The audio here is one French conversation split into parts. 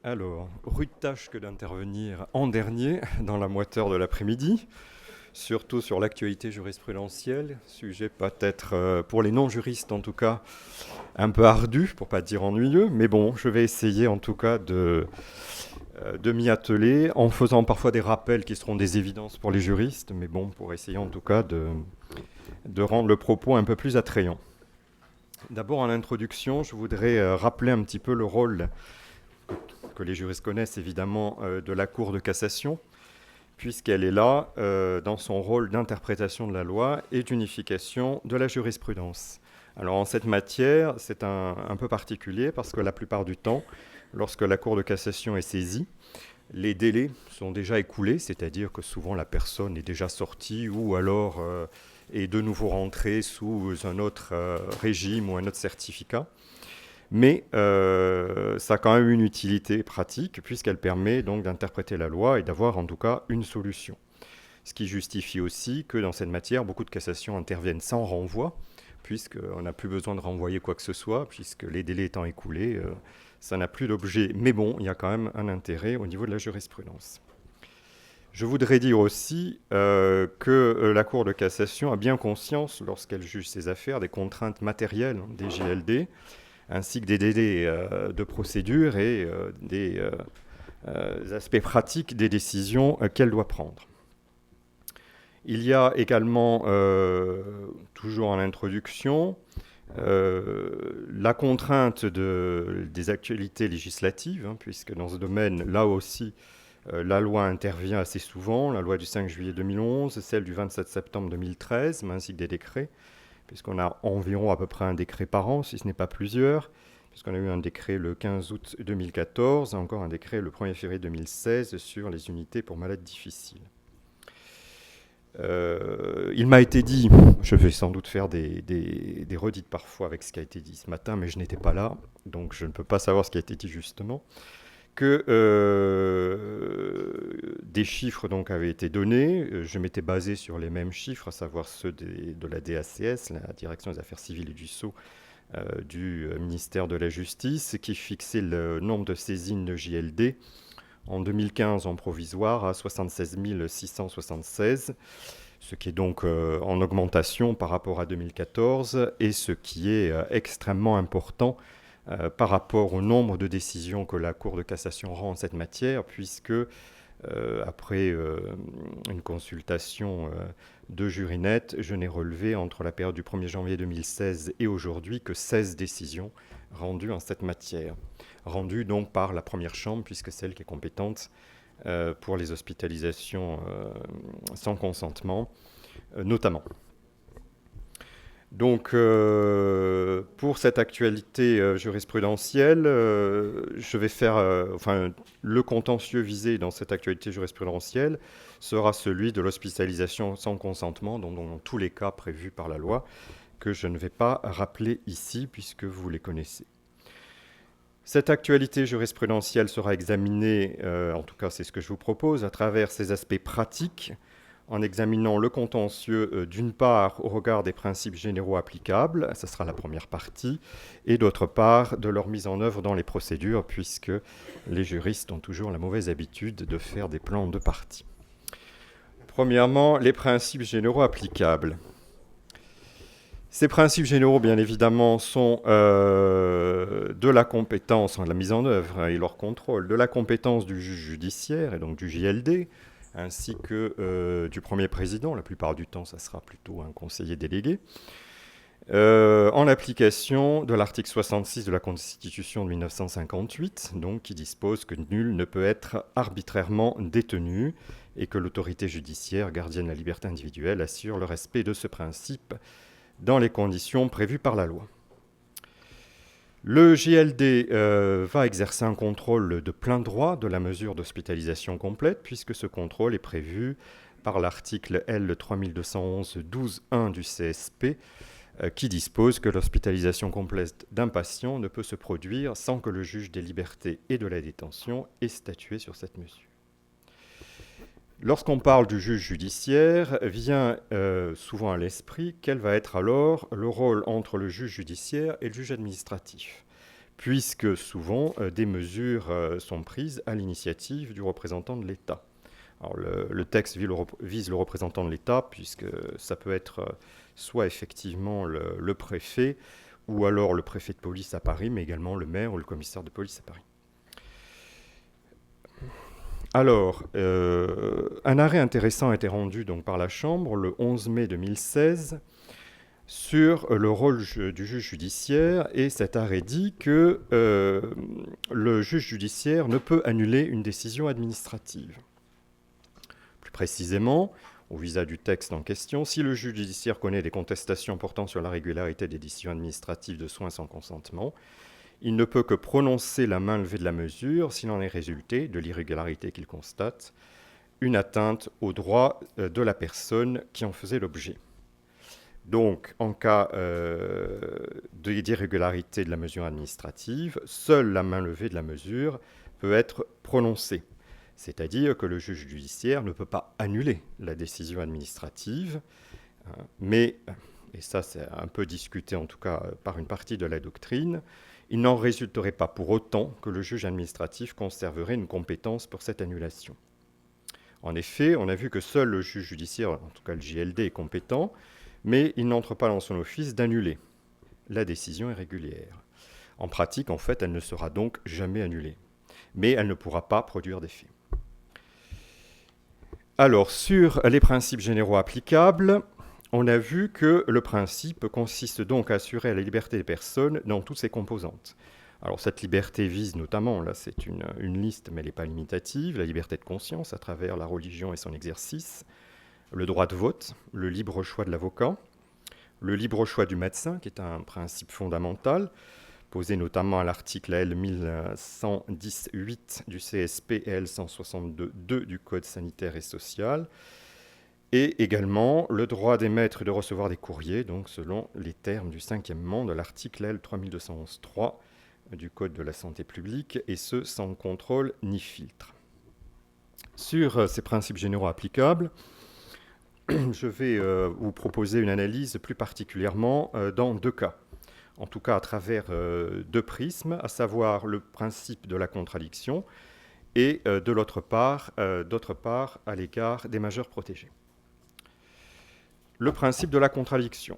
Alors, rude tâche que d'intervenir en dernier dans la moiteur de l'après-midi, surtout sur l'actualité jurisprudentielle, sujet peut-être pour les non-juristes en tout cas un peu ardu, pour pas dire ennuyeux, mais bon, je vais essayer en tout cas de m'y atteler en faisant parfois des rappels qui seront des évidences pour les juristes, mais bon, pour essayer en tout cas de rendre le propos un peu plus attrayant. D'abord, en introduction, je voudrais rappeler un petit peu le rôle que les juristes connaissent évidemment de la Cour de cassation, puisqu'elle est là dans son rôle d'interprétation de la loi et d'unification de la jurisprudence. Alors en cette matière, c'est un peu particulier parce que la plupart du temps, lorsque la Cour de cassation est saisie, les délais sont déjà écoulés, c'est-à-dire que souvent la personne est déjà sortie ou alors est de nouveau rentrée sous un autre régime ou un autre certificat. Mais ça a quand même une utilité pratique puisqu'elle permet donc d'interpréter la loi et d'avoir en tout cas une solution. Ce qui justifie aussi que dans cette matière, beaucoup de cassations interviennent sans renvoi, puisqu'on n'a plus besoin de renvoyer quoi que ce soit, puisque les délais étant écoulés, ça n'a plus d'objet. Mais bon, il y a quand même un intérêt au niveau de la jurisprudence. Je voudrais dire aussi que la Cour de cassation a bien conscience, lorsqu'elle juge ses affaires, des contraintes matérielles des JLD, ainsi que des délais de procédure et des aspects pratiques des décisions qu'elle doit prendre. Il y a également, toujours en introduction, la contrainte des actualités législatives, puisque dans ce domaine, là aussi, la loi intervient assez souvent, la loi du 5 juillet 2011, celle du 27 septembre 2013, mais ainsi que des décrets, puisqu'on a environ à peu près un décret par an, si ce n'est pas plusieurs, puisqu'on a eu un décret le 15 août 2014, et encore un décret le 1er février 2016 sur les unités pour malades difficiles. Il m'a été dit, je vais sans doute faire des redites parfois avec ce qui a été dit ce matin, mais je n'étais pas là, donc je ne peux pas savoir ce qui a été dit justement, que des chiffres donc avaient été donnés. Je m'étais basé sur les mêmes chiffres, à savoir ceux de la DACS, la Direction des Affaires civiles et du Sceau, du ministère de la Justice, qui fixait le nombre de saisines de JLD en 2015 en provisoire à 76 676, ce qui est donc en augmentation par rapport à 2014 et ce qui est extrêmement important par rapport au nombre de décisions que la Cour de cassation rend en cette matière, puisque après une consultation de Jurinet, je n'ai relevé entre la période du 1er janvier 2016 et aujourd'hui que 16 décisions rendues en cette matière. Rendues donc par la première chambre, puisque c'est elle qui est compétente pour les hospitalisations sans consentement, notamment. Donc, pour cette actualité jurisprudentielle, je vais faire, le contentieux visé dans cette actualité jurisprudentielle sera celui de l'hospitalisation sans consentement, donc dans tous les cas prévus par la loi, que je ne vais pas rappeler ici puisque vous les connaissez. Cette actualité jurisprudentielle sera examinée, en tout cas c'est ce que je vous propose, à travers ses aspects pratiques, en examinant le contentieux d'une part au regard des principes généraux applicables, ça sera la première partie, et d'autre part de leur mise en œuvre dans les procédures, puisque les juristes ont toujours la mauvaise habitude de faire des plans de partie. Premièrement, les principes généraux applicables. Ces principes généraux, bien évidemment, sont de la compétence, de la mise en œuvre et leur contrôle, de la compétence du juge judiciaire et donc du JLD, ainsi que du premier président. La plupart du temps, ça sera plutôt un conseiller délégué. En application de l'article 66 de la Constitution de 1958, donc, qui dispose que nul ne peut être arbitrairement détenu et que l'autorité judiciaire, gardienne de la liberté individuelle, assure le respect de ce principe dans les conditions prévues par la loi. Le JLD va exercer un contrôle de plein droit de la mesure d'hospitalisation complète, puisque ce contrôle est prévu par l'article L. 3211-12.1 du CSP, qui dispose que l'hospitalisation complète d'un patient ne peut se produire sans que le juge des libertés et de la détention ait statué sur cette mesure. Lorsqu'on parle du juge judiciaire, vient souvent à l'esprit quel va être alors le rôle entre le juge judiciaire et le juge administratif. puisque souvent des mesures sont prises à l'initiative du représentant de l'État. Alors, le texte vise le représentant de l'État, puisque ça peut être soit effectivement le préfet, ou alors le préfet de police à Paris, mais également le maire ou le commissaire de police à Paris. Alors, un arrêt intéressant a été rendu donc, par la Chambre le 11 mai 2016 sur le rôle du juge judiciaire, et cet arrêt dit que le juge judiciaire ne peut annuler une décision administrative. Plus précisément, au visa du texte en question, si le juge judiciaire connaît des contestations portant sur la régularité des décisions administratives de soins sans consentement, il ne peut que prononcer la main levée de la mesure s'il en est résulté de l'irrégularité qu'il constate, une atteinte aux droits de la personne qui en faisait l'objet. Donc, en cas d'irrégularité de la mesure administrative, seule la main levée de la mesure peut être prononcée. C'est-à-dire que le juge judiciaire ne peut pas annuler la décision administrative, mais, et ça c'est un peu discuté en tout cas par une partie de la doctrine, il n'en résulterait pas pour autant que le juge administratif conserverait une compétence pour cette annulation. En effet, on a vu que seul le juge judiciaire, en tout cas le JLD, est compétent, mais il n'entre pas dans son office d'annuler la décision irrégulière. En pratique, en fait, elle ne sera donc jamais annulée, mais elle ne pourra pas produire d'effet. Alors, sur les principes généraux applicables, on a vu que le principe consiste donc à assurer la liberté des personnes dans toutes ses composantes. Alors, cette liberté vise notamment, là c'est une liste, mais elle n'est pas limitative, la liberté de conscience à travers la religion et son exercice, le droit de vote, le libre choix de l'avocat, le libre choix du médecin, qui est un principe fondamental, posé notamment à l'article L 1110-8 du CSP et L 162-2 du Code sanitaire et social, et également le droit d'émettre et de recevoir des courriers, donc selon les termes du 5e de l'article L 3211-3 du Code de la santé publique, et ce sans contrôle ni filtre. Sur ces principes généraux applicables, je vais vous proposer une analyse plus particulièrement dans deux cas. En tout cas à travers deux prismes, à savoir le principe de la contradiction et d'autre part à l'égard des majeurs protégés. Le principe de la contradiction.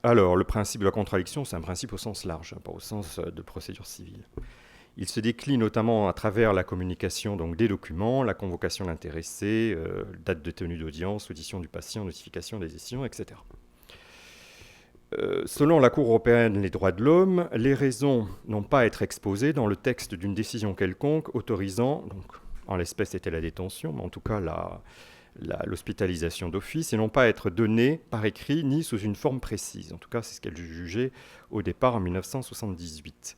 Alors, le principe de la contradiction, c'est un principe au sens large, pas au sens de procédure civile. Il se décline notamment à travers la communication donc, des documents, la convocation de l'intéressé, date de tenue d'audience, audition du patient, notification des décisions, etc. Selon la Cour européenne des droits de l'homme, les raisons n'ont pas à être exposées dans le texte d'une décision quelconque autorisant, donc, en l'espèce c'était la détention, mais en tout cas l'hospitalisation d'office, et n'ont pas à être données par écrit ni sous une forme précise. En tout cas, c'est ce qu'elle jugeait au départ en 1978.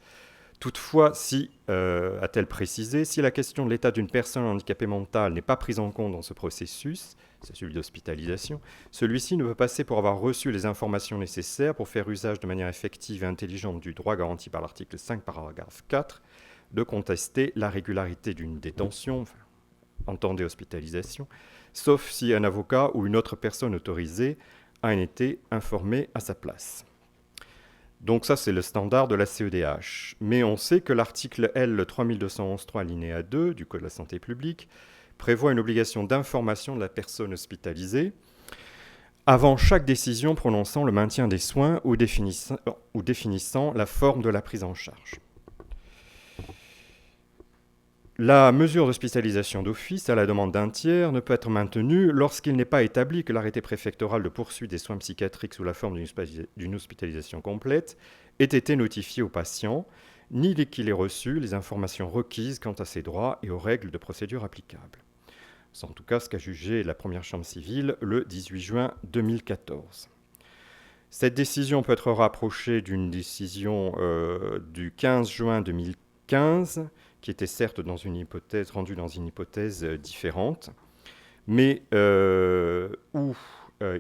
Toutefois, a-t-elle précisé, si la question de l'état d'une personne handicapée mentale n'est pas prise en compte dans ce processus, c'est celui d'hospitalisation, celui-ci ne peut passer pour avoir reçu les informations nécessaires pour faire usage de manière effective et intelligente du droit garanti par l'article 5, paragraphe 4, de contester la régularité d'une détention, entendez hospitalisation, sauf si un avocat ou une autre personne autorisée a été informé à sa place. Donc ça, c'est le standard de la CEDH. Mais on sait que l'article L 3211-3 alinéa 2 du Code de la santé publique prévoit une obligation d'information de la personne hospitalisée avant chaque décision prononçant le maintien des soins ou définissant la forme de la prise en charge. La mesure d'hospitalisation d'office à la demande d'un tiers ne peut être maintenue lorsqu'il n'est pas établi que l'arrêté préfectoral de poursuite des soins psychiatriques sous la forme d'une hospitalisation complète ait été notifié au patient, ni qu'il ait reçu les informations requises quant à ses droits et aux règles de procédure applicables. C'est en tout cas ce qu'a jugé la première chambre civile le 18 juin 2014. Cette décision peut être rapprochée d'une décision du 15 juin 2015, qui était certes rendue dans une hypothèse différente, mais où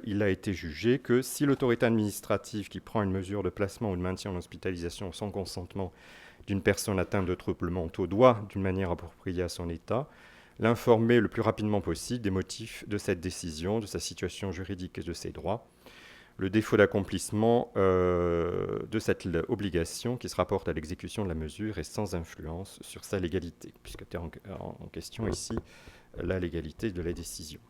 il a été jugé que si l'autorité administrative qui prend une mesure de placement ou de maintien en hospitalisation sans consentement d'une personne atteinte de troubles mentaux doit, d'une manière appropriée à son état, l'informer le plus rapidement possible des motifs de cette décision, de sa situation juridique et de ses droits, le défaut d'accomplissement de cette obligation qui se rapporte à l'exécution de la mesure est sans influence sur sa légalité, puisque est en question ici la légalité de la décision.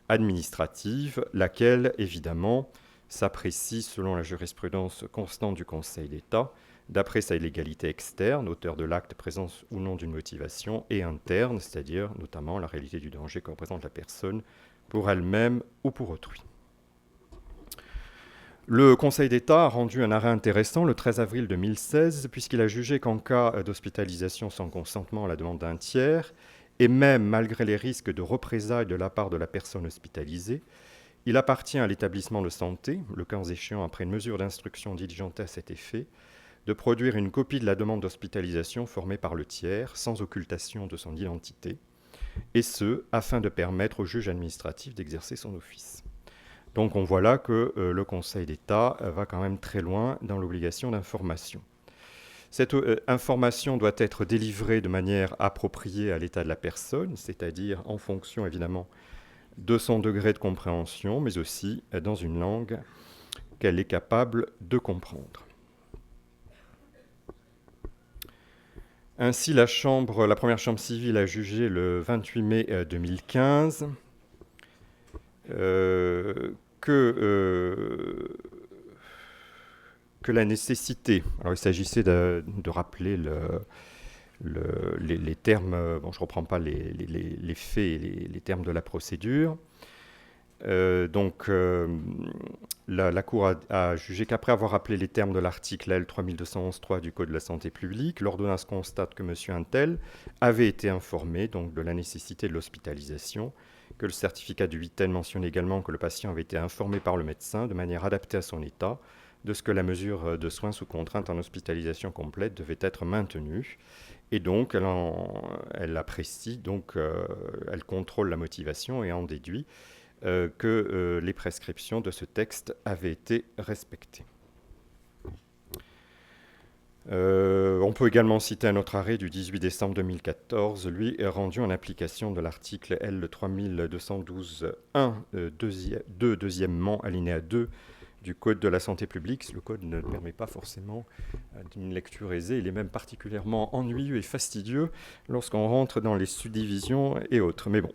Administrative, laquelle, évidemment, s'apprécie selon la jurisprudence constante du Conseil d'État, d'après sa légalité externe, auteur de l'acte, présence ou non d'une motivation, et interne, c'est-à-dire notamment la réalité du danger que représente la personne pour elle-même ou pour autrui. Le Conseil d'État a rendu un arrêt intéressant le 13 avril 2016, puisqu'il a jugé qu'en cas d'hospitalisation sans consentement à la demande d'un tiers, et même malgré les risques de représailles de la part de la personne hospitalisée, il appartient à l'établissement de santé, le cas échéant après une mesure d'instruction diligentée à cet effet, de produire une copie de la demande d'hospitalisation formée par le tiers, sans occultation de son identité, et ce, afin de permettre au juge administratif d'exercer son office. Donc on voit là que le Conseil d'État va quand même très loin dans l'obligation d'information. Cette information doit être délivrée de manière appropriée à l'état de la personne, c'est-à-dire en fonction évidemment de son degré de compréhension, mais aussi dans une langue qu'elle est capable de comprendre. Ainsi, la première chambre civile a jugé le 28 mai 2015 que la nécessité, alors il s'agissait de rappeler les termes, bon je ne reprends pas les faits et les termes de la procédure. La Cour a jugé qu'après avoir rappelé les termes de l'article L. 3211-3 du Code de la santé publique, l'ordonnance constate que M. Untel avait été informé donc, de la nécessité de l'hospitalisation, que le certificat du Vitaine mentionne également que le patient avait été informé par le médecin de manière adaptée à son état, de ce que la mesure de soins sous contrainte en hospitalisation complète devait être maintenue. Et donc, elle apprécie, donc, elle contrôle la motivation et en déduit que les prescriptions de ce texte avaient été respectées. On peut également citer un autre arrêt du 18 décembre 2014, lui rendu en application de l'article L. 3212-1, deuxièmement, alinéa 2 du Code de la santé publique. Le Code ne permet pas forcément d'une lecture aisée, il est même particulièrement ennuyeux et fastidieux lorsqu'on rentre dans les subdivisions et autres. Mais bon,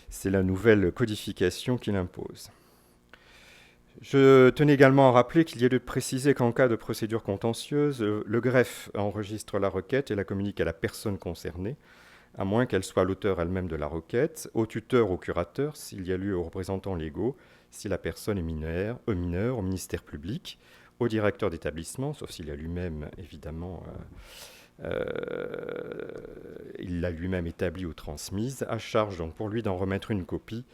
c'est la nouvelle codification qui l'impose. Je tenais également à rappeler qu'il y a lieu de préciser qu'en cas de procédure contentieuse, le greffe enregistre la requête et la communique à la personne concernée, à moins qu'elle soit l'auteur elle-même de la requête, au tuteur ou au curateur, s'il y a lieu aux représentants légaux, si la personne est mineure, au ministère public, au directeur d'établissement, sauf s'il a lui-même, évidemment, il l'a lui-même établie ou transmise, à charge donc pour lui d'en remettre une copie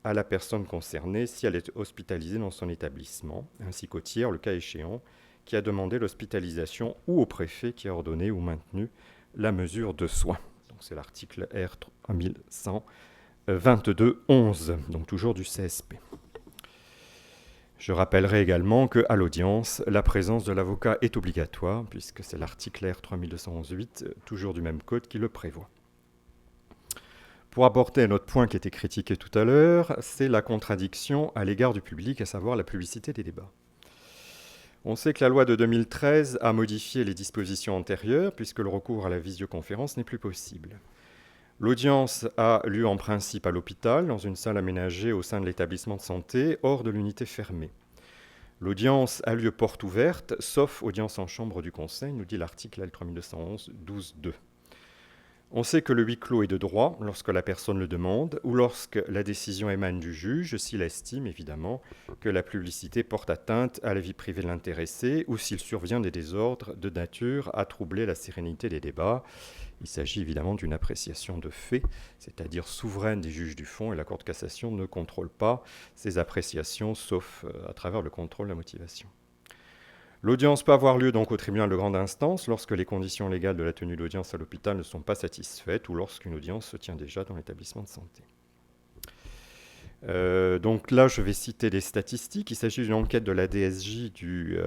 à la personne concernée si elle est hospitalisée dans son établissement, ainsi qu'au tiers, le cas échéant, qui a demandé l'hospitalisation ou au préfet qui a ordonné ou maintenu la mesure de soins. Donc c'est l'article R 3122-11, donc toujours du CSP. Je rappellerai également qu'à l'audience, la présence de l'avocat est obligatoire, puisque c'est l'article R 3211-8, toujours du même code, qui le prévoit. Pour apporter un autre point qui était critiqué tout à l'heure, c'est la contradiction à l'égard du public, à savoir la publicité des débats. On sait que la loi de 2013 a modifié les dispositions antérieures, puisque le recours à la visioconférence n'est plus possible. L'audience a lieu en principe à l'hôpital, dans une salle aménagée au sein de l'établissement de santé, hors de l'unité fermée. L'audience a lieu porte ouverte, sauf audience en chambre du Conseil, nous dit l'article L3211-12-2. On sait que le huis clos est de droit lorsque la personne le demande ou lorsque la décision émane du juge, s'il estime évidemment que la publicité porte atteinte à la vie privée de l'intéressé ou s'il survient des désordres de nature à troubler la sérénité des débats. Il s'agit évidemment d'une appréciation de fait, c'est-à-dire souveraine des juges du fond, et la Cour de cassation ne contrôle pas ces appréciations, sauf à travers le contrôle de la motivation. L'audience peut avoir lieu donc au tribunal de grande instance lorsque les conditions légales de la tenue d'audience à l'hôpital ne sont pas satisfaites ou lorsqu'une audience se tient déjà dans l'établissement de santé. Donc là, je vais citer des statistiques. Il s'agit d'une enquête de la DSJ du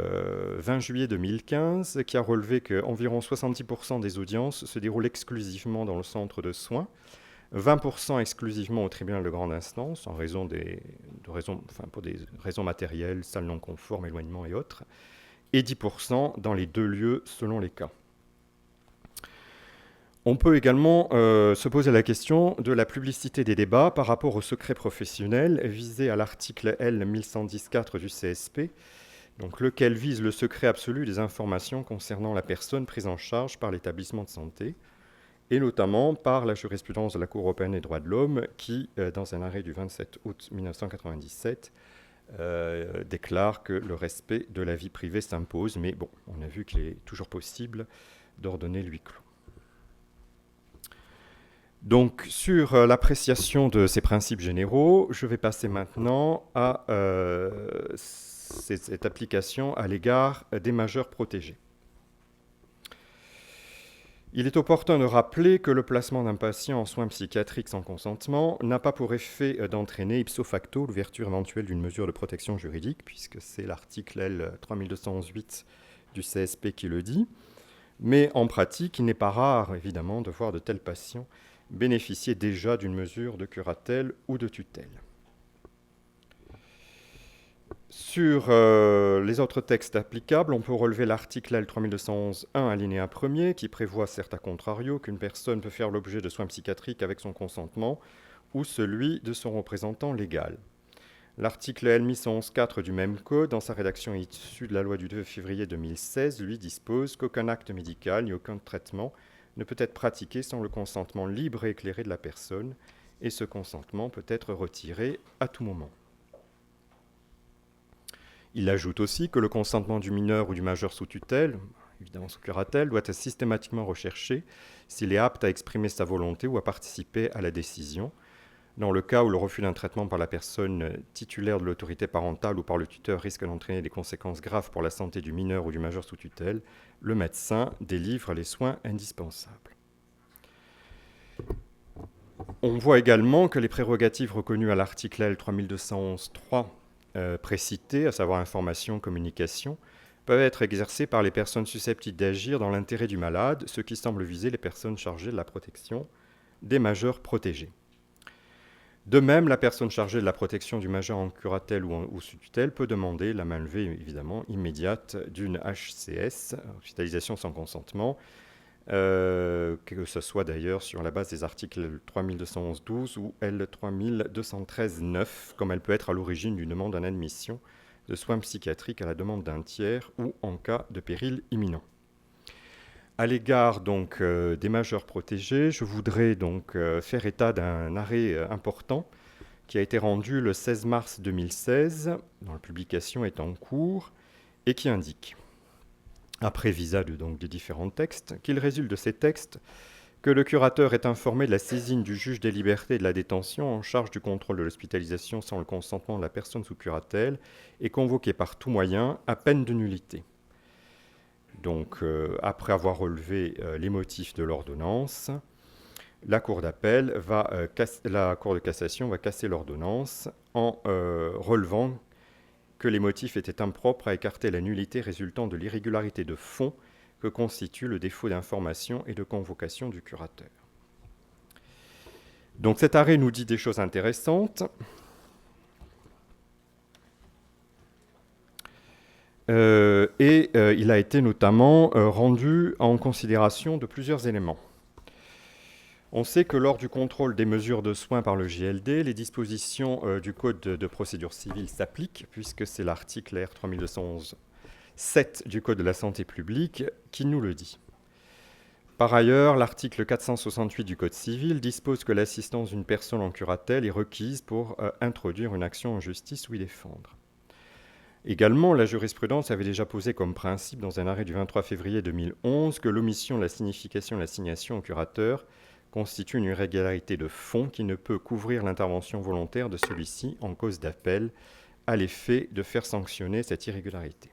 20 juillet 2015 qui a relevé qu'environ 70% des audiences se déroulent exclusivement dans le centre de soins, 20% exclusivement au tribunal de grande instance, pour des raisons matérielles, salle non conforme, éloignement et autres, et 10% dans les deux lieux selon les cas. On peut également se poser la question de la publicité des débats par rapport au secret professionnel visé à l'article L 1110-4 du CSP, donc lequel vise le secret absolu des informations concernant la personne prise en charge par l'établissement de santé, et notamment par la jurisprudence de la Cour européenne des droits de l'homme qui, dans un arrêt du 27 août 1997, déclare que le respect de la vie privée s'impose, mais bon, on a vu qu'il est toujours possible d'ordonner le huis clos. Donc, sur l'appréciation de ces principes généraux, je vais passer maintenant à cette application à l'égard des majeurs protégés. Il est opportun de rappeler que le placement d'un patient en soins psychiatriques sans consentement n'a pas pour effet d'entraîner ipso facto l'ouverture éventuelle d'une mesure de protection juridique, puisque c'est l'article L 3211-8 du CSP qui le dit, mais en pratique, il n'est pas rare, évidemment, de voir de tels patients bénéficier déjà d'une mesure de curatelle ou de tutelle. Sur les autres textes applicables, on peut relever l'article L 3211-1 alinéa 1er qui prévoit, certes à contrario, qu'une personne peut faire l'objet de soins psychiatriques avec son consentement ou celui de son représentant légal. L'article L 1111-4 du même code, dans sa rédaction issue de la loi du 2 février 2016, lui dispose qu'aucun acte médical ni aucun traitement ne peut être pratiqué sans le consentement libre et éclairé de la personne, et ce consentement peut être retiré à tout moment. Il ajoute aussi que le consentement du mineur ou du majeur sous tutelle, évidemment sous curatelle, doit être systématiquement recherché s'il est apte à exprimer sa volonté ou à participer à la décision. Dans le cas où le refus d'un traitement par la personne titulaire de l'autorité parentale ou par le tuteur risque d'entraîner des conséquences graves pour la santé du mineur ou du majeur sous tutelle, le médecin délivre les soins indispensables. On voit également que les prérogatives reconnues à l'article L 3211-3 précités, à savoir information, communication, peuvent être exercées par les personnes susceptibles d'agir dans l'intérêt du malade, ce qui semble viser les personnes chargées de la protection des majeurs protégés. De même, la personne chargée de la protection du majeur en curatelle ou sous tutelle peut demander la main levée, évidemment, immédiate d'une HCS, hospitalisation sans consentement, que ce soit d'ailleurs sur la base des articles 3211-12 ou L 3213-9, comme elle peut être à l'origine d'une demande en admission de soins psychiatriques à la demande d'un tiers ou en cas de péril imminent. À l'égard donc des majeurs protégés, je voudrais donc faire état d'un arrêt important qui a été rendu le 16 mars 2016, dont la publication est en cours, et qui indique, après visa des différents textes, qu'il résulte de ces textes que le curateur est informé de la saisine du juge des libertés et de la détention en charge du contrôle de l'hospitalisation sans le consentement de la personne sous curatelle et convoqué par tout moyen à peine de nullité. Donc, après avoir relevé les motifs de l'ordonnance, la Cour de cassation va casser l'ordonnance en relevant que les motifs étaient impropres à écarter la nullité résultant de l'irrégularité de fond que constitue le défaut d'information et de convocation du curateur. Donc cet arrêt nous dit des choses intéressantes. Il a été notamment rendu en considération de plusieurs éléments. On sait que lors du contrôle des mesures de soins par le JLD, les dispositions du Code de procédure civile s'appliquent, puisque c'est l'article R 3211-7 du Code de la santé publique qui nous le dit. Par ailleurs, l'article 468 du Code civil dispose que l'assistance d'une personne en curatelle est requise pour introduire une action en justice ou y défendre. Également, la jurisprudence avait déjà posé comme principe dans un arrêt du 23 février 2011 que l'omission de la signification de l'assignation au curateur constitue une irrégularité de fond qui ne peut couvrir l'intervention volontaire de celui-ci en cause d'appel à l'effet de faire sanctionner cette irrégularité.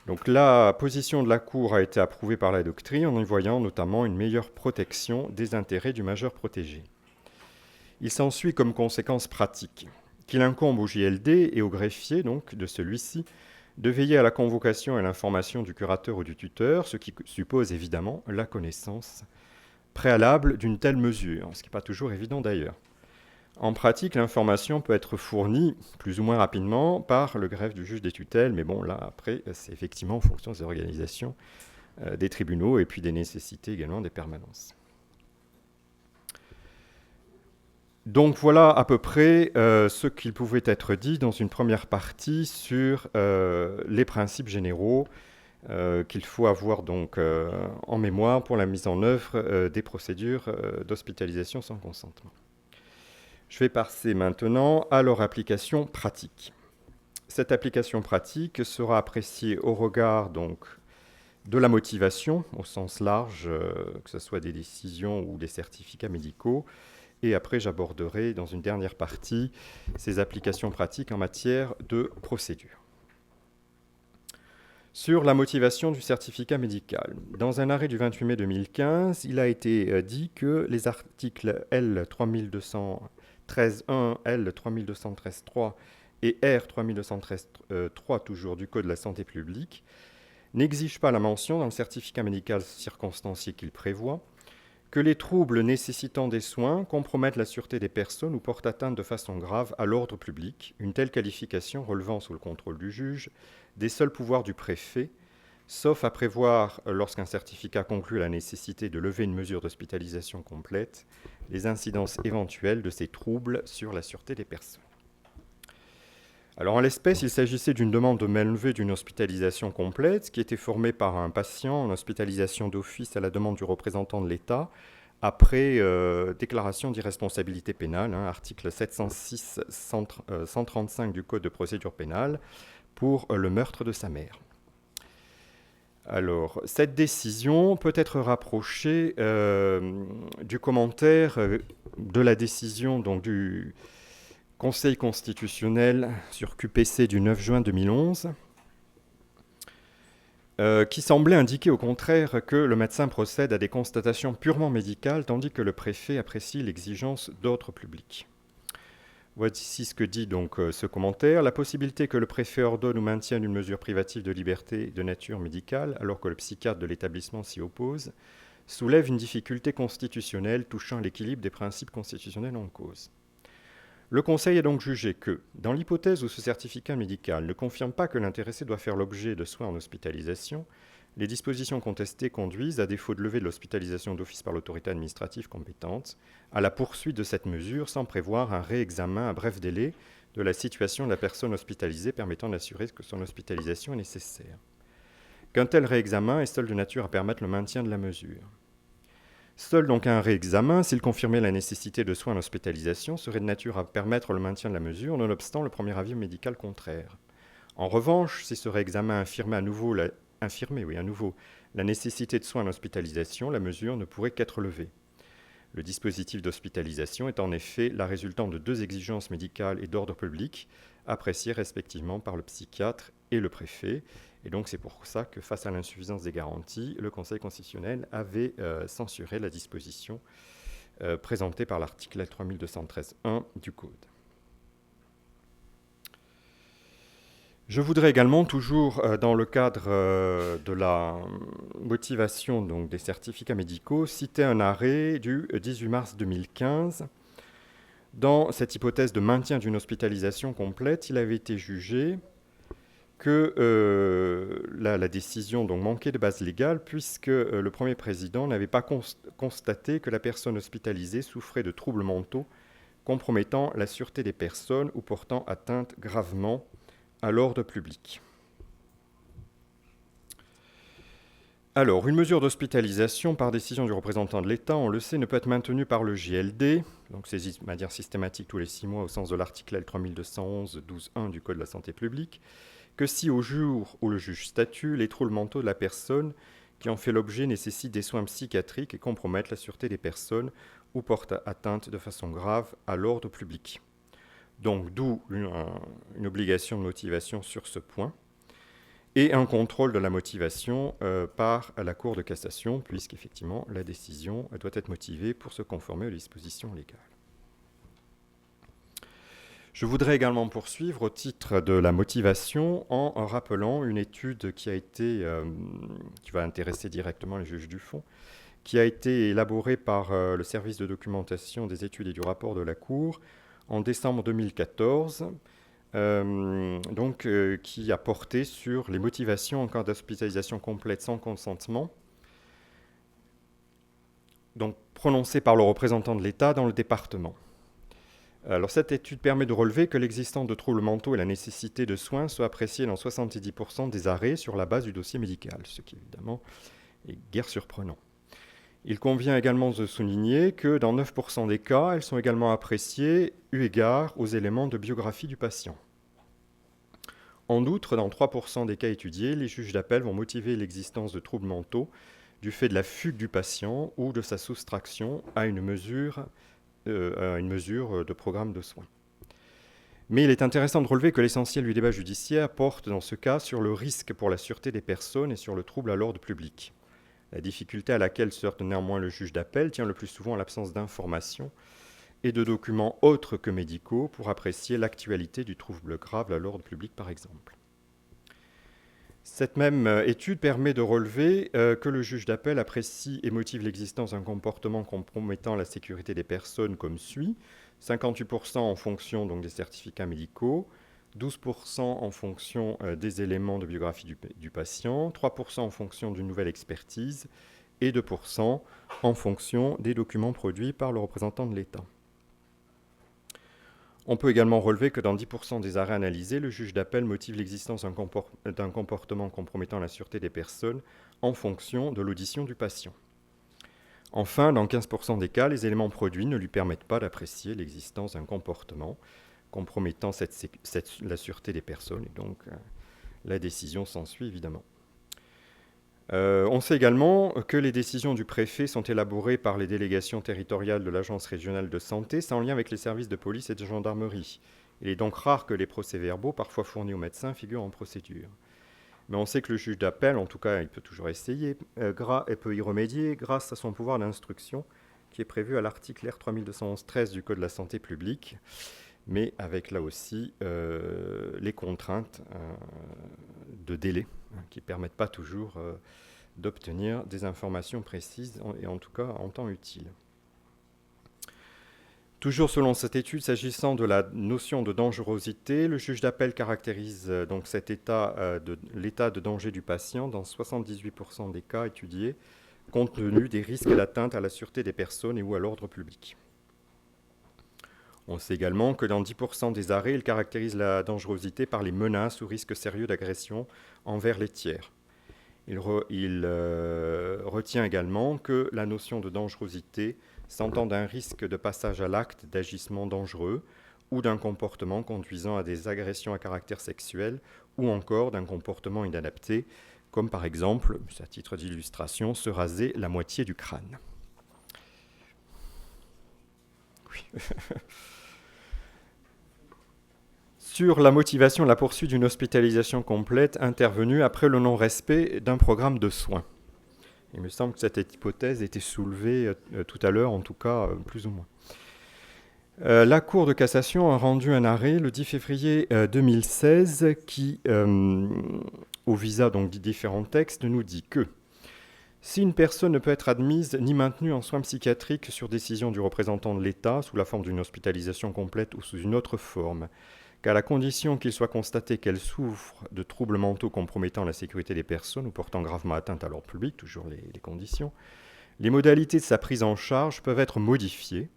Donc la position de la Cour a été approuvée par la doctrine en y voyant notamment une meilleure protection des intérêts du majeur protégé. Il s'ensuit comme conséquence pratique qu'il incombe au JLD et au greffier donc, de celui-ci de veiller à la convocation et à l'information du curateur ou du tuteur, ce qui suppose évidemment la connaissance préalable d'une telle mesure, ce qui n'est pas toujours évident d'ailleurs. En pratique, l'information peut être fournie plus ou moins rapidement par le greffe du juge des tutelles, mais bon, là, après, c'est effectivement en fonction des organisations des tribunaux et puis des nécessités également des permanences. Donc voilà à peu près ce qu'il pouvait être dit dans une première partie sur les principes généraux qu'il faut avoir donc en mémoire pour la mise en œuvre des procédures d'hospitalisation sans consentement. Je vais passer maintenant à leur application pratique. Cette application pratique sera appréciée au regard donc de la motivation au sens large, que ce soit des décisions ou des certificats médicaux. Et après, j'aborderai dans une dernière partie ces applications pratiques en matière de procédure. Sur la motivation du certificat médical. Dans un arrêt du 28 mai 2015, il a été dit que les articles L 3213.1, L 3213.3 et R 3213.3, toujours du Code de la santé publique, n'exigent pas la mention dans le certificat médical circonstancié qu'il prévoit que les troubles nécessitant des soins compromettent la sûreté des personnes ou portent atteinte de façon grave à l'ordre public, une telle qualification relevant sous le contrôle du juge des seuls pouvoirs du préfet, sauf à prévoir, lorsqu'un certificat conclut la nécessité de lever une mesure d'hospitalisation complète, les incidences éventuelles de ces troubles sur la sûreté des personnes. Alors en l'espèce, il s'agissait d'une demande de mainlevée d'une hospitalisation complète qui était formée par un patient en hospitalisation d'office à la demande du représentant de l'État après déclaration d'irresponsabilité pénale, article 706-135 du Code de procédure pénale, pour le meurtre de sa mère. Alors, cette décision peut être rapprochée du commentaire de la décision donc, du Conseil constitutionnel sur QPC du 9 juin 2011, qui semblait indiquer au contraire que le médecin procède à des constatations purement médicales, tandis que le préfet apprécie l'exigence d'ordre public. Voici ce que dit donc ce commentaire. La possibilité que le préfet ordonne ou maintienne une mesure privative de liberté de nature médicale, alors que le psychiatre de l'établissement s'y oppose, soulève une difficulté constitutionnelle touchant l'équilibre des principes constitutionnels en cause. Le Conseil a donc jugé que, dans l'hypothèse où ce certificat médical ne confirme pas que l'intéressé doit faire l'objet de soins en hospitalisation, les dispositions contestées conduisent, à défaut de lever de l'hospitalisation d'office par l'autorité administrative compétente, à la poursuite de cette mesure sans prévoir un réexamen à bref délai de la situation de la personne hospitalisée permettant d'assurer que son hospitalisation est nécessaire. Qu'un tel réexamen est seul de nature à permettre le maintien de la mesure. Seul donc un réexamen, s'il confirmait la nécessité de soins en hospitalisation, serait de nature à permettre le maintien de la mesure, nonobstant le premier avis médical contraire. En revanche, si ce réexamen infirmait à nouveau la nécessité de soins en hospitalisation, la mesure ne pourrait qu'être levée. Le dispositif d'hospitalisation est en effet la résultante de deux exigences médicales et d'ordre public, appréciées respectivement par le psychiatre et le préfet. Et donc c'est pour ça que face à l'insuffisance des garanties, le Conseil constitutionnel avait censuré la disposition présentée par l'article 3213.1 du Code. Je voudrais également, toujours dans le cadre de la motivation donc, des certificats médicaux, citer un arrêt du 18 mars 2015. Dans cette hypothèse de maintien d'une hospitalisation complète, il avait été jugé que la décision donc, manquait de base légale puisque le premier président n'avait pas constaté que la personne hospitalisée souffrait de troubles mentaux compromettant la sûreté des personnes ou portant atteinte gravement à l'ordre public. Alors, une mesure d'hospitalisation par décision du représentant de l'État, on le sait, ne peut être maintenue par le JLD, donc saisie de manière systématique tous les 6 mois au sens de l'article L 3211-12.1 du Code de la santé publique, que si au jour où le juge statue, les troubles mentaux de la personne qui en fait l'objet nécessitent des soins psychiatriques et compromettent la sûreté des personnes ou portent atteinte de façon grave à l'ordre public. Donc, d'où une obligation de motivation sur ce point et un contrôle de la motivation par la Cour de cassation, puisqu'effectivement, la décision doit être motivée pour se conformer aux dispositions légales. Je voudrais également poursuivre au titre de la motivation en rappelant une étude qui va intéresser directement les juges du fond qui a été élaboré par le service de documentation des études et du rapport de la Cour en décembre 2014, qui a porté sur les motivations en cas d'hospitalisation complète sans consentement, donc prononcées par le représentant de l'État dans le département. Alors, cette étude permet de relever que l'existence de troubles mentaux et la nécessité de soins sont appréciés dans 70% des arrêts sur la base du dossier médical, ce qui évidemment est guère surprenant. Il convient également de souligner que dans 9% des cas, elles sont également appréciées eu égard aux éléments de biographie du patient. En outre, dans 3% des cas étudiés, les juges d'appel vont motiver l'existence de troubles mentaux du fait de la fugue du patient ou de sa soustraction à une mesure de programme de soins. Mais il est intéressant de relever que l'essentiel du débat judiciaire porte dans ce cas sur le risque pour la sûreté des personnes et sur le trouble à l'ordre public. La difficulté à laquelle se heurte néanmoins le juge d'appel tient le plus souvent à l'absence d'informations et de documents autres que médicaux pour apprécier l'actualité du trouble grave à l'ordre public, par exemple. Cette même étude permet de relever que le juge d'appel apprécie et motive l'existence d'un comportement compromettant la sécurité des personnes comme suit: 58% en fonction donc, des certificats médicaux, 12% en fonction des éléments de biographie du patient, 3% en fonction d'une nouvelle expertise et 2% en fonction des documents produits par le représentant de l'État. On peut également relever que dans 10% des arrêts analysés, le juge d'appel motive l'existence d'un comportement compromettant la sûreté des personnes en fonction de l'audition du patient. Enfin, dans 15% des cas, les éléments produits ne lui permettent pas d'apprécier l'existence d'un comportement compromettant la sûreté des personnes, et donc la décision s'ensuit évidemment. On sait également que les décisions du préfet sont élaborées par les délégations territoriales de l'Agence régionale de santé sans lien avec les services de police et de gendarmerie. Il est donc rare que les procès-verbaux, parfois fournis aux médecins, figurent en procédure. Mais on sait que le juge d'appel, en tout cas, il peut toujours essayer, et peut y remédier grâce à son pouvoir d'instruction qui est prévu à l'article R3211-13 du Code de la santé publique, mais avec là aussi les contraintes de délai qui ne permettent pas toujours d'obtenir des informations précises et en tout cas en temps utile. Toujours selon cette étude, s'agissant de la notion de dangerosité, le juge d'appel caractérise donc l'état de danger du patient dans 78% des cas étudiés, compte tenu des risques d'atteinte à la sûreté des personnes et ou à l'ordre public. On sait également que dans 10% des arrêts, il caractérise la dangerosité par les menaces ou risques sérieux d'agression envers les tiers. Il retient également que la notion de dangerosité s'entend d'un risque de passage à l'acte d'agissement dangereux ou d'un comportement conduisant à des agressions à caractère sexuel ou encore d'un comportement inadapté, comme par exemple, à titre d'illustration, se raser la moitié du crâne. Oui. Sur la motivation de la poursuite d'une hospitalisation complète intervenue après le non-respect d'un programme de soins. Il me semble que cette hypothèse était soulevée tout à l'heure, en tout cas plus ou moins. La Cour de cassation a rendu un arrêt le 10 février 2016 qui, au visa donc, des différents textes, nous dit que si une personne ne peut être admise ni maintenue en soins psychiatriques sur décision du représentant de l'État sous la forme d'une hospitalisation complète ou sous une autre forme, qu'à la condition qu'il soit constaté qu'elle souffre de troubles mentaux compromettant la sécurité des personnes ou portant gravement atteinte à l'ordre public, toujours les conditions, les modalités de sa prise en charge peuvent être modifiées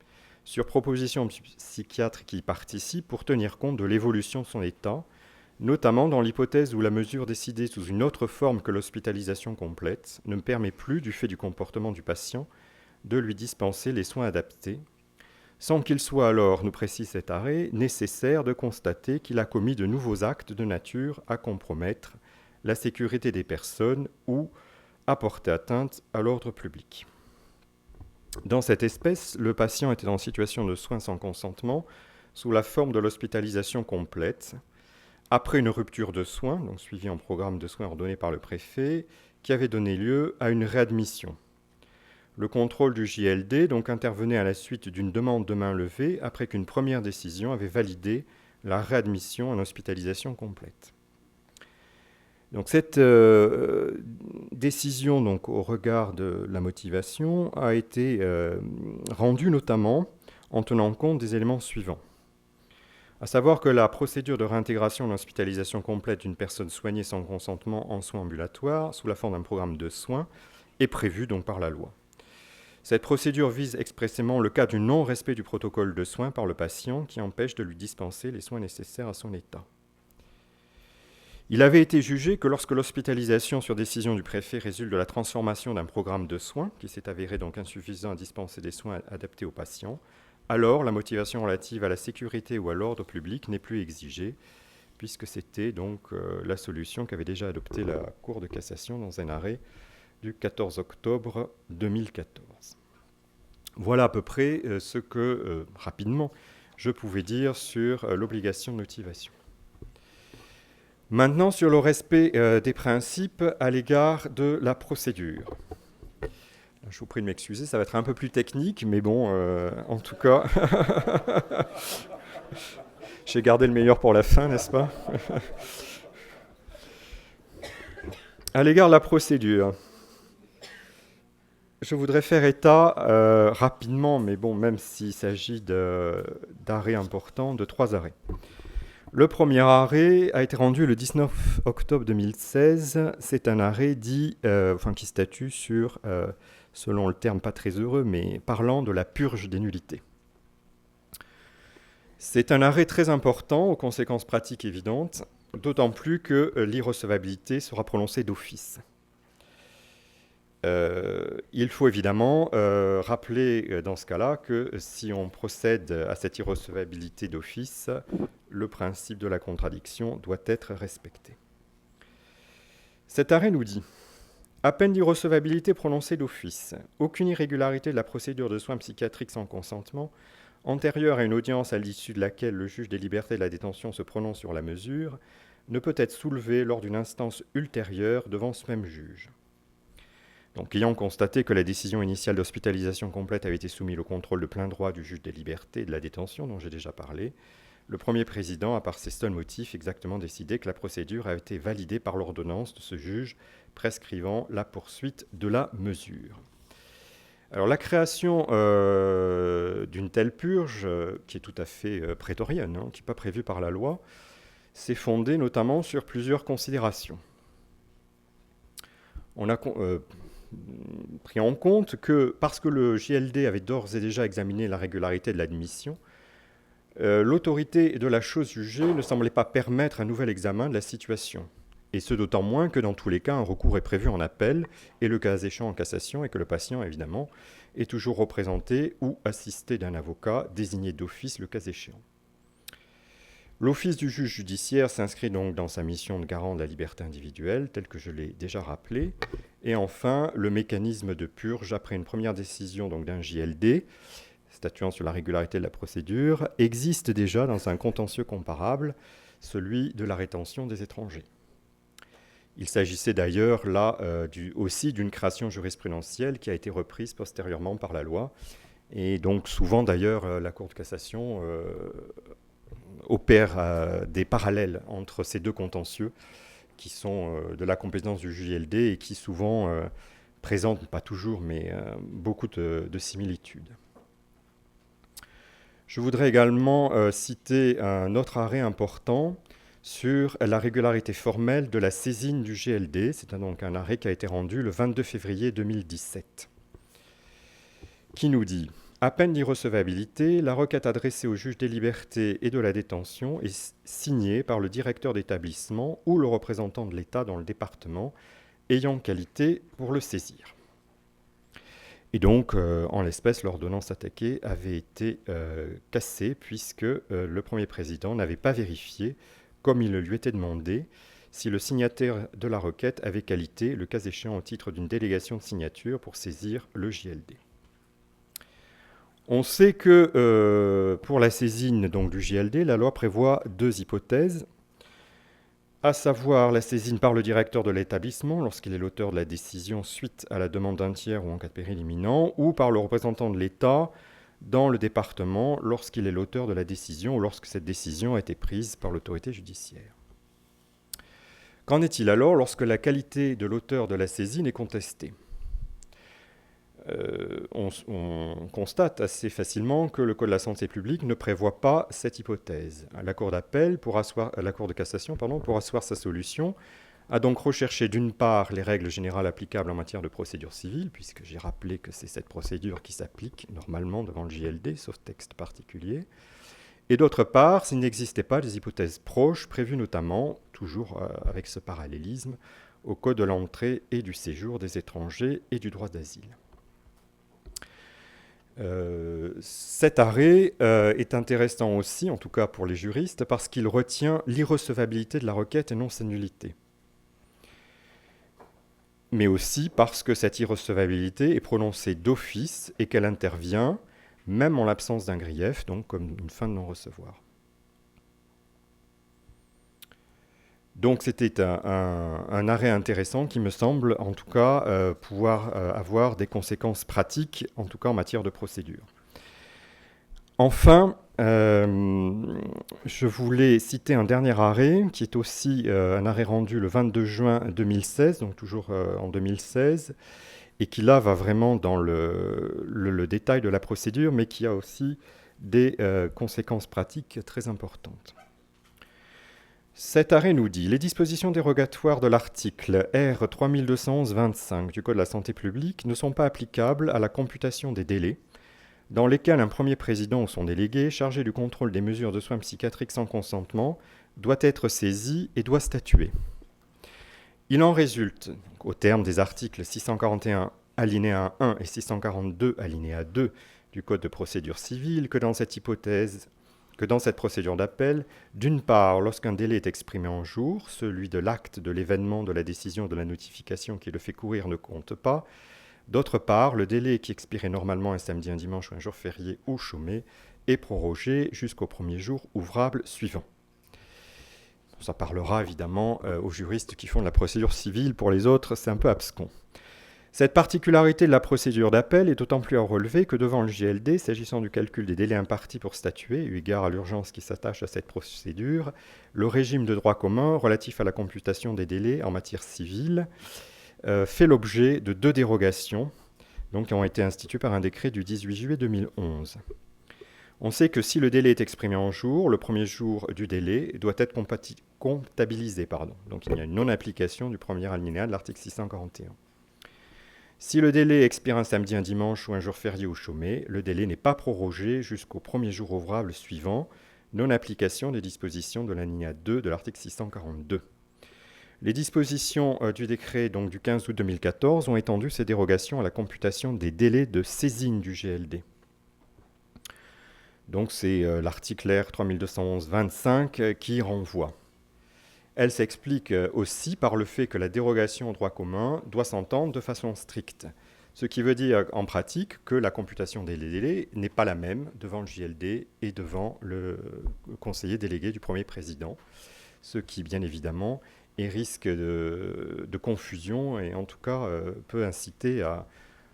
sur proposition du psychiatre qui y participe pour tenir compte de l'évolution de son état, notamment dans l'hypothèse où la mesure décidée sous une autre forme que l'hospitalisation complète ne permet plus, du fait du comportement du patient, de lui dispenser les soins adaptés, sans qu'il soit alors, nous précise cet arrêt, nécessaire de constater qu'il a commis de nouveaux actes de nature à compromettre la sécurité des personnes ou à porter atteinte à l'ordre public. Dans cette espèce, le patient était en situation de soins sans consentement sous la forme de l'hospitalisation complète, après une rupture de soins, donc suivie en programme de soins ordonné par le préfet, qui avait donné lieu à une réadmission. Le contrôle du JLD donc intervenait à la suite d'une demande de main levée après qu'une première décision avait validé la réadmission en hospitalisation complète. Donc cette décision, donc, au regard de la motivation, a été rendue notamment en tenant compte des éléments suivants. À savoir que la procédure de réintégration de l'hospitalisation complète d'une personne soignée sans consentement en soins ambulatoires, sous la forme d'un programme de soins, est prévue donc par la loi. Cette procédure vise expressément le cas du non-respect du protocole de soins par le patient qui empêche de lui dispenser les soins nécessaires à son état. Il avait été jugé que lorsque l'hospitalisation sur décision du préfet résulte de la transformation d'un programme de soins, qui s'est avéré donc insuffisant à dispenser des soins adaptés aux patients, alors la motivation relative à la sécurité ou à l'ordre public n'est plus exigée, puisque c'était donc la solution qu'avait déjà adoptée la Cour de cassation dans un arrêt du 14 octobre 2014. Voilà à peu près ce que, rapidement, je pouvais dire sur l'obligation de motivation. Maintenant, sur le respect des principes à l'égard de la procédure. Je vous prie de m'excuser, ça va être un peu plus technique, mais bon, en tout cas, j'ai gardé le meilleur pour la fin, n'est-ce pas? À l'égard de la procédure, je voudrais faire état rapidement, mais bon, même s'il s'agit d'arrêts importants, de 3 arrêts. Le premier arrêt a été rendu le 19 octobre 2016. C'est un arrêt dit, qui statue sur, selon le terme pas très heureux, mais parlant de la purge des nullités. C'est un arrêt très important, aux conséquences pratiques évidentes, d'autant plus que l'irrecevabilité sera prononcée d'office. Il faut évidemment rappeler dans ce cas-là que si on procède à cette irrecevabilité d'office, le principe de la contradiction doit être respecté. Cet arrêt nous dit « À peine d'irrecevabilité prononcée d'office, aucune irrégularité de la procédure de soins psychiatriques sans consentement, antérieure à une audience à l'issue de laquelle le juge des libertés et de la détention se prononce sur la mesure, ne peut être soulevée lors d'une instance ultérieure devant ce même juge. » Donc, ayant constaté que la décision initiale d'hospitalisation complète avait été soumise au contrôle de plein droit du juge des libertés et de la détention, dont j'ai déjà parlé, le premier président a par ces seuls motifs exactement décidé que la procédure a été validée par l'ordonnance de ce juge prescrivant la poursuite de la mesure. Alors, la création d'une telle purge, qui est tout à fait prétorienne, qui n'est pas prévue par la loi, s'est fondée notamment sur plusieurs considérations. On a pris en compte que, parce que le JLD avait d'ores et déjà examiné la régularité de l'admission, l'autorité de la chose jugée ne semblait pas permettre un nouvel examen de la situation. Et ce d'autant moins que dans tous les cas, un recours est prévu en appel, et le cas échéant en cassation, et que le patient, évidemment, est toujours représenté ou assisté d'un avocat désigné d'office le cas échéant. L'office du juge judiciaire s'inscrit donc dans sa mission de garant de la liberté individuelle, telle que je l'ai déjà rappelé. Et enfin, le mécanisme de purge après une première décision donc d'un JLD, statuant sur la régularité de la procédure, existe déjà dans un contentieux comparable, celui de la rétention des étrangers. Il s'agissait d'ailleurs là aussi d'une création jurisprudentielle qui a été reprise postérieurement par la loi. Et donc souvent d'ailleurs la Cour de cassation opère des parallèles entre ces deux contentieux qui sont de la compétence du JLD et qui souvent présentent, pas toujours, mais beaucoup de similitudes. Je voudrais également citer un autre arrêt important sur la régularité formelle de la saisine du JLD. C'est donc un arrêt qui a été rendu le 22 février 2017, qui nous dit « À peine d'irrecevabilité, la requête adressée au juge des libertés et de la détention est signée par le directeur d'établissement ou le représentant de l'État dans le département ayant qualité pour le saisir. » Et donc, en l'espèce, l'ordonnance attaquée avait été cassée puisque le premier président n'avait pas vérifié, comme il le lui était demandé, si le signataire de la requête avait qualité, le cas échéant au titre d'une délégation de signature pour saisir le JLD. On sait que pour la saisine donc, du JLD, la loi prévoit 2 hypothèses, à savoir la saisine par le directeur de l'établissement lorsqu'il est l'auteur de la décision suite à la demande d'un tiers ou en cas de péril imminent, ou par le représentant de l'État dans le département lorsqu'il est l'auteur de la décision ou lorsque cette décision a été prise par l'autorité judiciaire. Qu'en est-il alors lorsque la qualité de l'auteur de la saisine est contestée ? On constate assez facilement que le Code de la santé publique ne prévoit pas cette hypothèse. La Cour de cassation, pour asseoir sa solution, a donc recherché d'une part les règles générales applicables en matière de procédure civile, puisque j'ai rappelé que c'est cette procédure qui s'applique normalement devant le JLD, sauf texte particulier, et d'autre part, s'il n'existait pas des hypothèses proches, prévues notamment, toujours avec ce parallélisme, au Code de l'entrée et du séjour des étrangers et du droit d'asile. Cet arrêt est intéressant aussi, en tout cas pour les juristes, parce qu'il retient l'irrecevabilité de la requête et non sa nullité. Mais aussi parce que cette irrecevabilité est prononcée d'office et qu'elle intervient, même en l'absence d'un grief, donc comme une fin de non-recevoir. Donc c'était un arrêt intéressant qui me semble, en tout cas, pouvoir avoir des conséquences pratiques, en tout cas en matière de procédure. Enfin, je voulais citer un dernier arrêt, qui est aussi un arrêt rendu le 22 juin 2016, donc toujours en 2016, et qui là va vraiment dans le détail de la procédure, mais qui a aussi des conséquences pratiques très importantes. Cet arrêt nous dit « Les dispositions dérogatoires de l'article R 3211-25 du Code de la santé publique ne sont pas applicables à la computation des délais dans lesquels un premier président ou son délégué chargé du contrôle des mesures de soins psychiatriques sans consentement doit être saisi et doit statuer. Il en résulte, au terme des articles 641 alinéa 1 et 642 alinéa 2 du Code de procédure civile, que dans cette procédure d'appel, d'une part, lorsqu'un délai est exprimé en jour, celui de l'acte, de l'événement, de la décision, de la notification qui le fait courir ne compte pas. D'autre part, le délai qui expirait normalement un samedi, un dimanche ou un jour férié ou chômé est prorogé jusqu'au premier jour ouvrable suivant. Ça parlera évidemment aux juristes qui font de la procédure civile. Pour les autres, c'est un peu abscon. Cette particularité de la procédure d'appel est d'autant plus à relever que devant le JLD, s'agissant du calcul des délais impartis pour statuer, eu égard à l'urgence qui s'attache à cette procédure, le régime de droit commun relatif à la computation des délais en matière civile fait l'objet de 2 dérogations donc, qui ont été instituées par un décret du 18 juillet 2011. On sait que si le délai est exprimé en jour, le premier jour du délai doit être comptabilisé. Donc il y a une non-application du premier alinéa de l'article 641. Si le délai expire un samedi, un dimanche ou un jour férié ou chômé, le délai n'est pas prorogé jusqu'au premier jour ouvrable suivant, non-application des dispositions de l'alinéa 2 de l'article 642. Les dispositions du décret donc, du 15 août 2014 ont étendu ces dérogations à la computation des délais de saisine du GLD. Donc c'est l'article R 3211-25 qui renvoie. Elle s'explique aussi par le fait que la dérogation au droit commun doit s'entendre de façon stricte, ce qui veut dire en pratique que la computation des délais n'est pas la même devant le JLD et devant le conseiller délégué du premier président, ce qui bien évidemment est risque de confusion et en tout cas peut inciter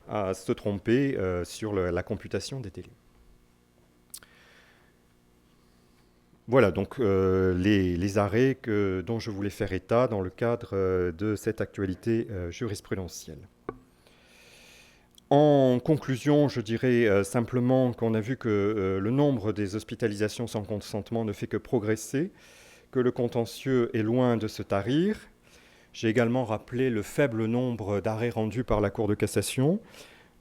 à se tromper sur la computation des délais. Voilà donc les arrêts dont je voulais faire état dans le cadre de cette actualité jurisprudentielle. En conclusion, je dirais simplement qu'on a vu que le nombre des hospitalisations sans consentement ne fait que progresser, que le contentieux est loin de se tarir. J'ai également rappelé le faible nombre d'arrêts rendus par la Cour de cassation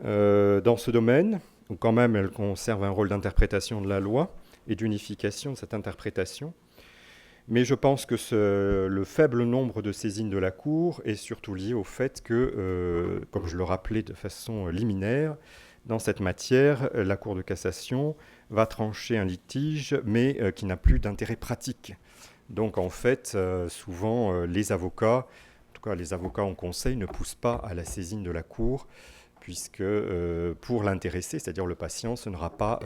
dans ce domaine, où quand même elle conserve un rôle d'interprétation de la loi et d'unification de cette interprétation. Mais je pense que le faible nombre de saisines de la Cour est surtout lié au fait que, comme je le rappelais de façon liminaire, dans cette matière, la Cour de cassation va trancher un litige, mais qui n'a plus d'intérêt pratique. Donc en fait, souvent, les avocats, en tout cas les avocats en conseil, ne poussent pas à la saisine de la Cour, puisque pour l'intéressé, c'est-à-dire le patient, ce n'aura pas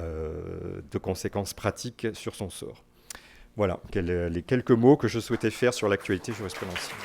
de conséquences pratiques sur son sort. Voilà, les quelques mots que je souhaitais faire sur l'actualité jurisprudentielle.